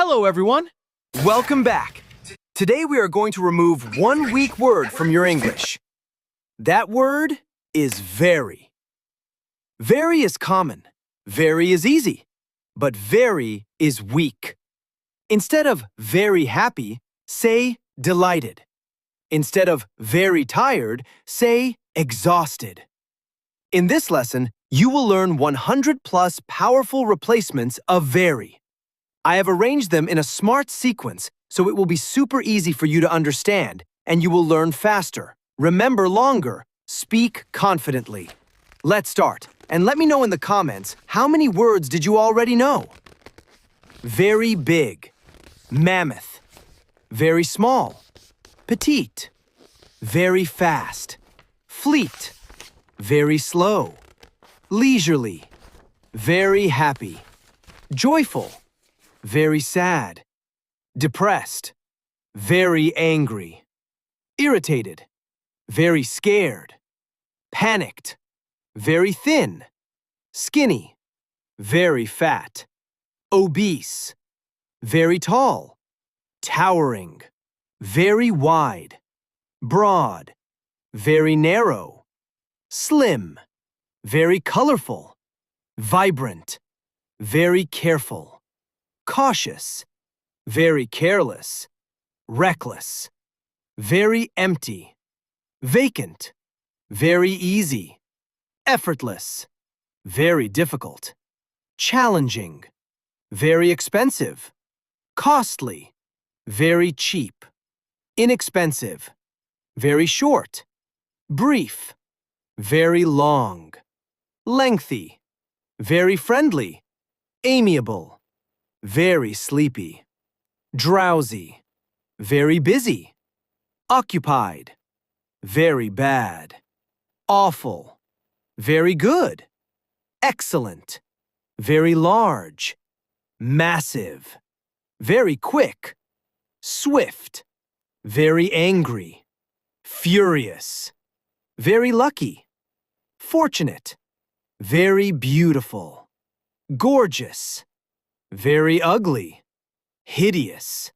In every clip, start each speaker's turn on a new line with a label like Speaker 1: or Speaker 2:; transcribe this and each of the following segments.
Speaker 1: Hello, everyone. Welcome back. Today we are going to remove one weak word from your English. That word is very. Very is common. Very is easy. But very is weak. Instead of very happy, say delighted. Instead of very tired, say exhausted. In this lesson, you will learn 100 plus powerful replacements of very. I have arranged them in a smart sequence so it will be super easy for you to understand and you will learn faster, remember longer, speak confidently. Let's start, and let me know in the comments how many words did you already know? Very big, mammoth, very small, petite, very fast, fleet, very slow, leisurely, very happy, joyful, very sad, depressed, very angry, irritated, very scared, panicked, very thin, skinny, very fat, obese, very tall, towering, very wide, broad, very narrow, slim, very colorful, vibrant, very careful, cautious, very careless, reckless, very empty, vacant, very easy, effortless, very difficult, challenging, very expensive, costly, very cheap, inexpensive, very short, brief, very long, lengthy, very friendly, amiable, very sleepy, drowsy, very busy, occupied, very bad, awful, very good, excellent, very large, massive, very quick, swift, very angry, furious, very lucky, fortunate, very beautiful, gorgeous, very ugly, hideous,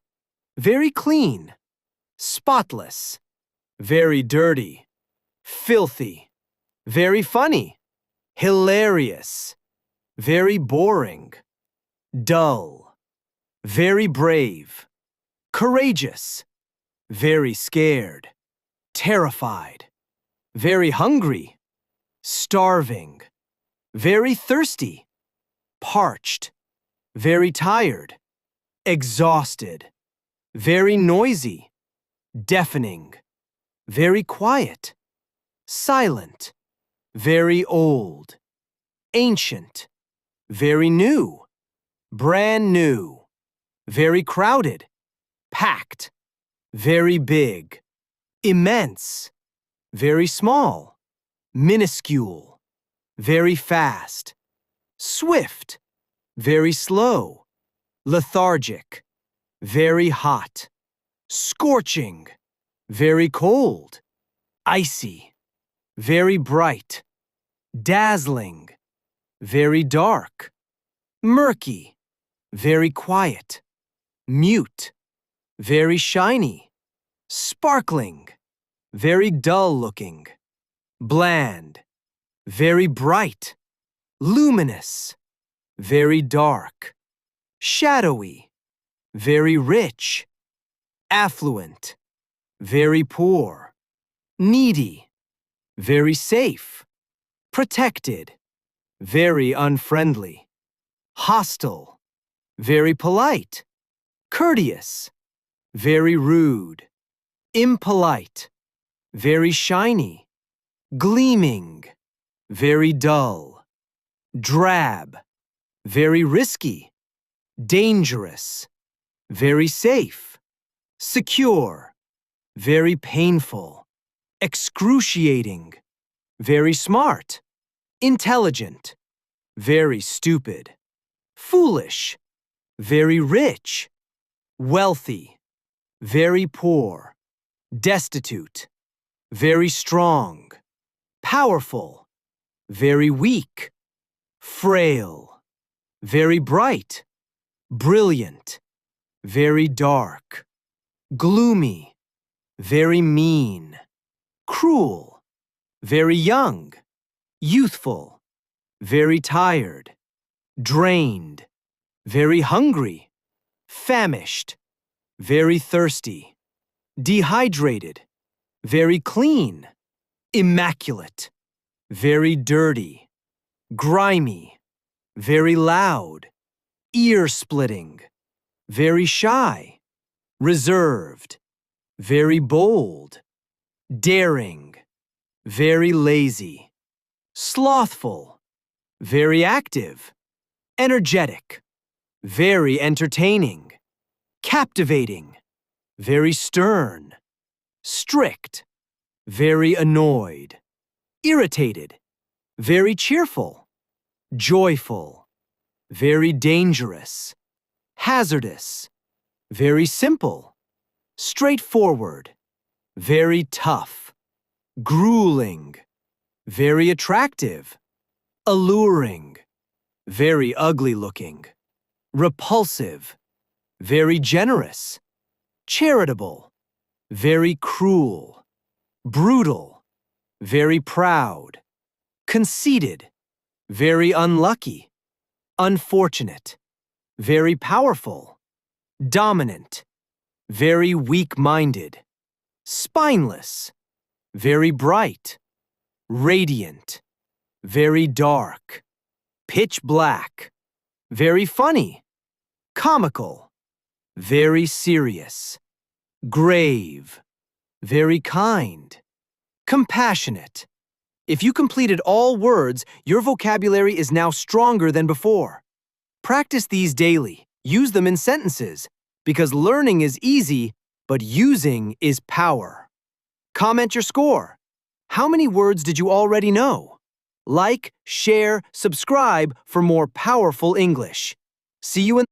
Speaker 1: very clean, spotless, very dirty, filthy, very funny, hilarious, very boring, dull, very brave, courageous, very scared, terrified, very hungry, starving, very thirsty, parched, very tired, exhausted, very noisy, deafening, very quiet, silent, very old, ancient, very new, brand new, very crowded, packed, very big, immense, very small, minuscule, very fast, swift, very slow, lethargic, very hot, scorching, very cold, icy, very bright, dazzling, very dark, murky, very quiet, mute, very shiny, sparkling, very dull-looking, bland, very bright, luminous, very dark, shadowy, very rich, affluent, very poor, needy, very safe, protected, very unfriendly, hostile, very polite, courteous, very rude, impolite, very shiny, gleaming, very dull, drab, very risky, dangerous, very safe, secure, very painful, excruciating, very smart, intelligent, very stupid, foolish, very rich, wealthy, very poor, destitute, very strong, powerful, very weak, frail, very bright, brilliant, very dark, gloomy, very mean, cruel, very young, youthful, very tired, drained, very hungry, famished, very thirsty, dehydrated, very clean, immaculate, very dirty, grimy, very loud, ear-splitting, very shy, reserved, very bold, daring, very lazy, slothful, very active, energetic, very entertaining, captivating, very stern, strict, very annoyed, irritated, very cheerful, joyful, very dangerous, hazardous, very simple, straightforward, very tough, grueling, very attractive, alluring, very ugly-looking, repulsive, very generous, charitable, very cruel, brutal, very proud, conceited, very unlucky, unfortunate, very powerful, dominant, very weak-minded, spineless, very bright, radiant, very dark, pitch black, very funny, comical, very serious, grave, very kind, compassionate. If you completed all words, your vocabulary is now stronger than before. Practice these daily. Use them in sentences, because learning is easy, but using is power. Comment your score. How many words did you already know? Like, share, subscribe for more powerful English. See you in